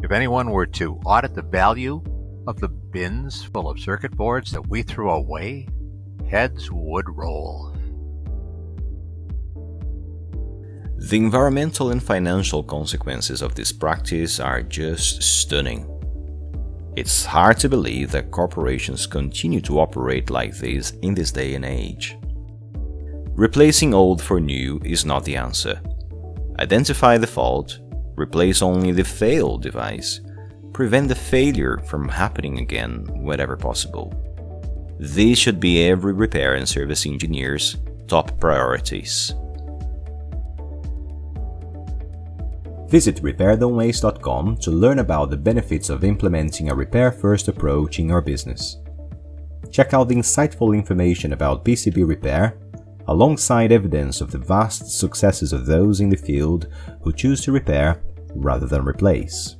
If anyone were to audit the value of the bins full of circuit boards that we threw away, heads would roll. The environmental and financial consequences of this practice are just stunning. It's hard to believe that corporations continue to operate like this in this day and age. Replacing old for new is not the answer. Identify the fault, replace only the failed device, prevent the failure from happening again whenever possible. These should be every repair and service engineer's top priorities. Visit repair.waste.com to learn about the benefits of implementing a repair-first approach in your business. Check out the insightful information about PCB repair, alongside evidence of the vast successes of those in the field who choose to repair rather than replace.